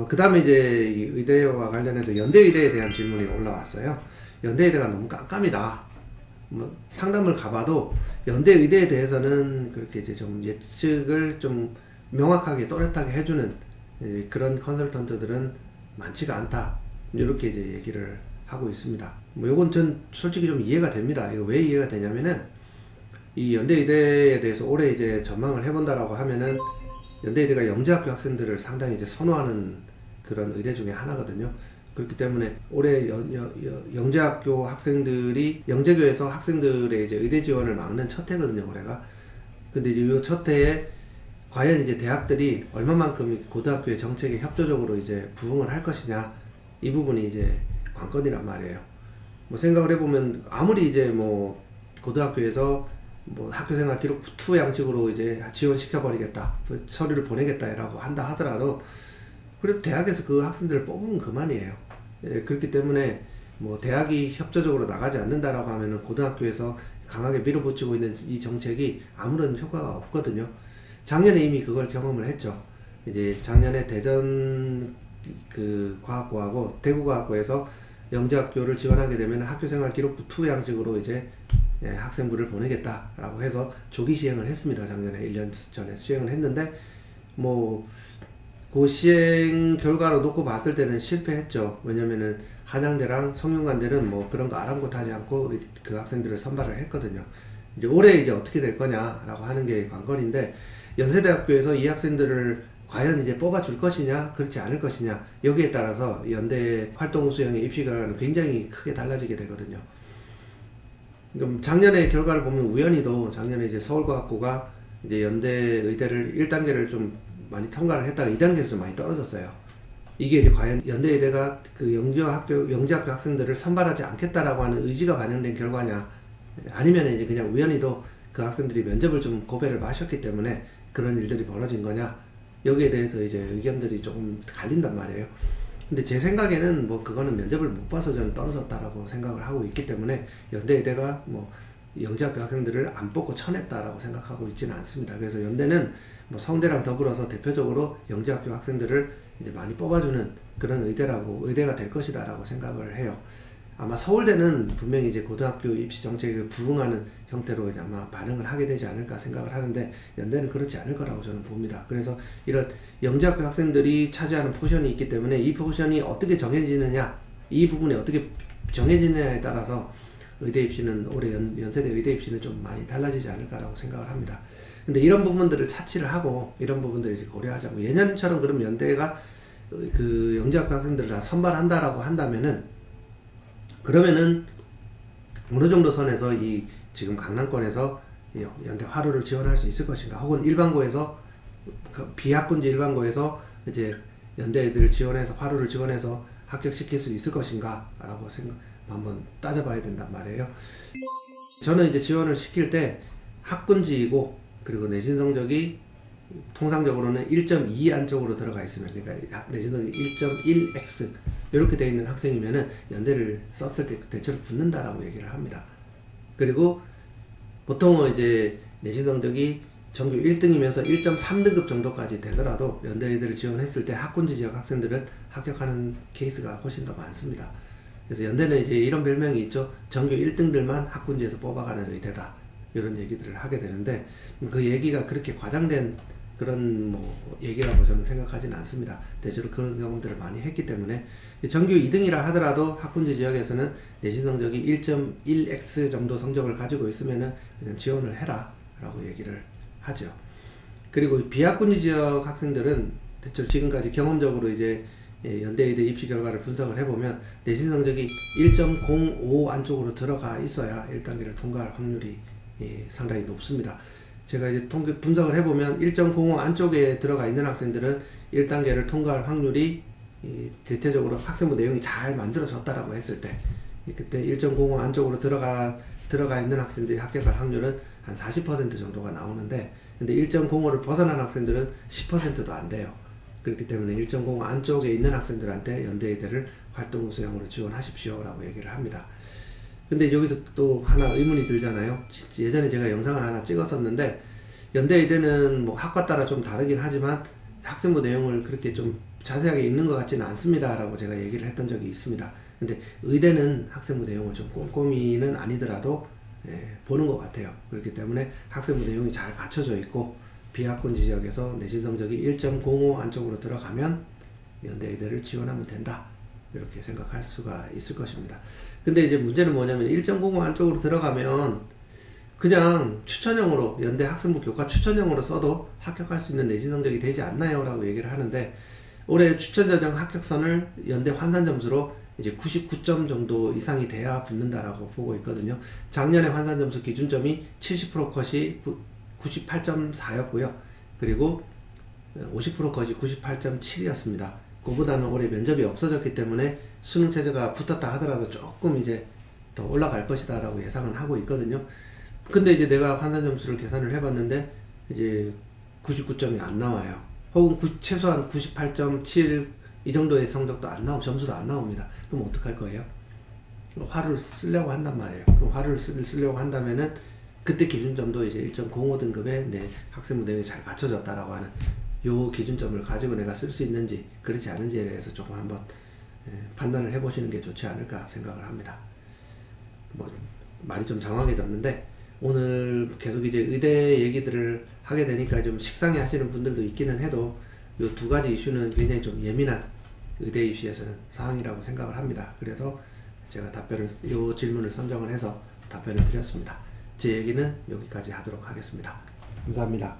그 다음에 이제 이 의대와 관련해서 연대의대에 대한 질문이 올라왔어요. 연대의대가 너무 깜깜이다. 뭐 상담을 가봐도 연대의대에 대해서는 그렇게 이제 좀 예측을 좀 명확하게 또렷하게 해주는 그런 컨설턴트들은 많지가 않다. 이렇게 이제 얘기를 하고 있습니다. 뭐 요건 전 솔직히 좀 이해가 됩니다. 이거 왜 이해가 되냐면은 이 연대의대에 대해서 올해 이제 전망을 해본다라고 하면은 연대의대가 영재학교 학생들을 상당히 이제 선호하는 그런 의대 중에 하나거든요. 그렇기 때문에 올해 영재학교 학생들이 영재교에서 학생들의 이제 의대 지원을 막는 첫 해거든요, 올해가. 근데 이제 이 첫 해에 과연 이제 대학들이 얼마만큼 고등학교의 정책에 협조적으로 이제 부응을 할 것이냐, 이 부분이 이제 관건이란 말이에요. 뭐 생각을 해보면 아무리 이제 뭐 고등학교에서 뭐 학교생활 기록 2 양식으로 이제 지원시켜버리겠다, 서류를 보내겠다라고 한다 하더라도 그래도 대학에서 그 학생들을 뽑으면 그만이에요. 그렇기 때문에 뭐 대학이 협조적으로 나가지 않는다라고 하면은 고등학교에서 강하게 밀어붙이고 있는 이 정책이 아무런 효과가 없거든요. 작년에 이미 그걸 경험을 했죠. 이제 작년에 대전 그 과학고하고 대구과학고에서 영재학교를 지원하게 되면 학교생활 기록부 2 양식으로 이제 학생부를 보내겠다라고 해서 조기 시행을 했습니다. 작년에 1년 전에 시행을 했는데 뭐 그 시행 결과로 놓고 봤을 때는 실패했죠. 왜냐면은 한양대랑 성균관대는 뭐 그런 거 아랑곳하지 않고 그 학생들을 선발을 했거든요. 이제 올해 이제 어떻게 될 거냐라고 하는 게 관건인데, 연세대학교에서 이 학생들을 과연 이제 뽑아줄 것이냐, 그렇지 않을 것이냐, 여기에 따라서 연대 활동 수용의 입시가 굉장히 크게 달라지게 되거든요. 그럼 작년의 결과를 보면 우연히도 작년에 이제 서울과학고가 이제 연대 의대를 1단계를 좀 많이 통과를 했다가 2단계에서 좀 많이 떨어졌어요. 이게 이제 과연 연대의대가 그 영재학교 학생들을 선발하지 않겠다라고 하는 의지가 반영된 결과냐, 아니면 이제 그냥 우연히도 그 학생들이 면접을 좀 고배를 마셨기 때문에 그런 일들이 벌어진 거냐, 여기에 대해서 이제 의견들이 조금 갈린단 말이에요. 근데 제 생각에는 뭐 그거는 면접을 못 봐서 저는 떨어졌다라고 생각을 하고 있기 때문에 연대의대가 뭐 영재학교 학생들을 안 뽑고 쳐냈다라고 생각하고 있지는 않습니다. 그래서 연대는 뭐 성대랑 더불어서 대표적으로 영재학교 학생들을 이제 많이 뽑아주는 그런 의대가 될 것이다라고 생각을 해요. 아마 서울대는 분명히 이제 고등학교 입시 정책에 부응하는 형태로 이제 아마 반응을 하게 되지 않을까 생각을 하는데, 연대는 그렇지 않을 거라고 저는 봅니다. 그래서 이런 영재학교 학생들이 차지하는 포션이 있기 때문에 이 포션이 어떻게 정해지느냐, 이 부분이 어떻게 정해지느냐에 따라서 의대 입시는 올해 연세대 의대 입시는 좀 많이 달라지지 않을까라고 생각을 합니다. 근데 이런 부분들을 차치를 하고 이런 부분들을 이제 고려하자고, 예년처럼 그럼 연대가 그 영재학교 학생들을 다 선발한다라고 한다면은, 그러면은 어느 정도 선에서 이 지금 강남권에서 연대 화로를 지원할 수 있을 것인가, 혹은 일반고에서 비학군지 일반고에서 이제 연대 애들을 지원해서 화로를 지원해서 합격시킬 수 있을 것인가 라고 한번 따져봐야 된단 말이에요. 저는 이제 지원을 시킬 때 학군지이고, 그리고 내신 성적이 통상적으로는 1.2 안쪽으로 들어가 있으면, 그러니까 내신 성적이 1.1x 이렇게 되어 있는 학생이면은 연대를 썼을 때 대체로 붙는다라고 얘기를 합니다. 그리고 보통은 이제 내신 성적이 전교 1등이면서 1.3등급 정도까지 되더라도 연대의대를 지원했을 때 학군지 지역 학생들은 합격하는 케이스가 훨씬 더 많습니다. 그래서 연대는 이제 이런 별명이 있죠. 전교 1등들만 학군지에서 뽑아가는 의대다, 이런 얘기들을 하게 되는데, 그 얘기가 그렇게 과장된 그런 뭐 얘기라고 저는 생각하지는 않습니다. 대체로 그런 경험들을 많이 했기 때문에, 전교 2등이라 하더라도 학군지 지역에서는 내신 성적이 1.1x 정도 성적을 가지고 있으면은 그냥 지원을 해라 라고 얘기를 하죠. 그리고 비학군지 지역 학생들은 대체로 지금까지 경험적으로 이제 연대의대 입시 결과를 분석을 해보면 내신 성적이 1.05 안쪽으로 들어가 있어야 1단계를 통과할 확률이 상당히 높습니다. 제가 이제 분석을 해보면 1.05 안쪽에 들어가 있는 학생들은 1단계를 통과할 확률이 대체적으로 학생부 내용이 잘 만들어졌다라고 했을 때, 그때 1.05 안쪽으로 들어가 있는 학생들이 합격할 확률은 한 40% 정도가 나오는데, 근데 1.05를 벗어난 학생들은 10%도 안 돼요. 그렇기 때문에 1.05 안쪽에 있는 학생들한테 연대의대를 활동 수양으로 지원하십시오 라고 얘기를 합니다. 근데 여기서 또 하나 의문이 들잖아요. 예전에 제가 영상을 하나 찍었었는데, 연대의대는 뭐 학과 따라 좀 다르긴 하지만 학생부 내용을 그렇게 좀 자세하게 읽는 것 같지는 않습니다 라고 제가 얘기를 했던 적이 있습니다. 근데 의대는 학생부 내용을 좀 꼼꼼히는 아니더라도 보는 것 같아요. 그렇기 때문에 학생부 내용이 잘 갖춰져 있고 비학군지 지역에서 내신 성적이 1.05 안쪽으로 들어가면 연대 의대를 지원하면 된다, 이렇게 생각할 수가 있을 것입니다. 근데 이제 문제는 뭐냐면 1.05 안쪽으로 들어가면 그냥 추천형으로 연대 학생부 교과 추천형으로 써도 합격할 수 있는 내신 성적이 되지 않나요? 라고 얘기를 하는데, 올해 추천 전형 합격선을 연대 환산 점수로 이제 99점 정도 이상이 돼야 붙는다라고 보고 있거든요. 작년에 환산 점수 기준점이 70% 컷이 98.4였고요. 그리고 50% 컷이 98.7이었습니다. 그보다는 올해 면접이 없어졌기 때문에 수능 체제가 붙었다 하더라도 조금 이제 더 올라갈 것이다 라고 예상은 하고 있거든요. 근데 이제 내가 환산 점수를 계산을 해봤는데 이제 99점이 안 나와요. 혹은 최소한 98.7 이 정도의 성적도 안 나오고 점수도 안 나옵니다. 그럼 어떡할 거예요? 화를 쓰려고 한단 말이에요. 그럼 화를 쓰려고 한다면은 그때 기준점도 이제 1.05 등급의 내 학생부 내용이 잘 갖춰졌다라고 하는 요 기준점을 가지고 내가 쓸 수 있는지 그렇지 않은지에 대해서 조금 한번 판단을 해보시는 게 좋지 않을까 생각을 합니다. 뭐 말이 좀 장황해졌는데 오늘 계속 이제 의대 얘기들을 하게 되니까 좀 식상해 하시는 분들도 있기는 해도 요 두 가지 이슈는 굉장히 좀 예민한 의대 이슈에서는 사항이라고 생각을 합니다. 그래서 제가 요 질문을 선정을 해서 답변을 드렸습니다. 제 얘기는 여기까지 하도록 하겠습니다. 감사합니다.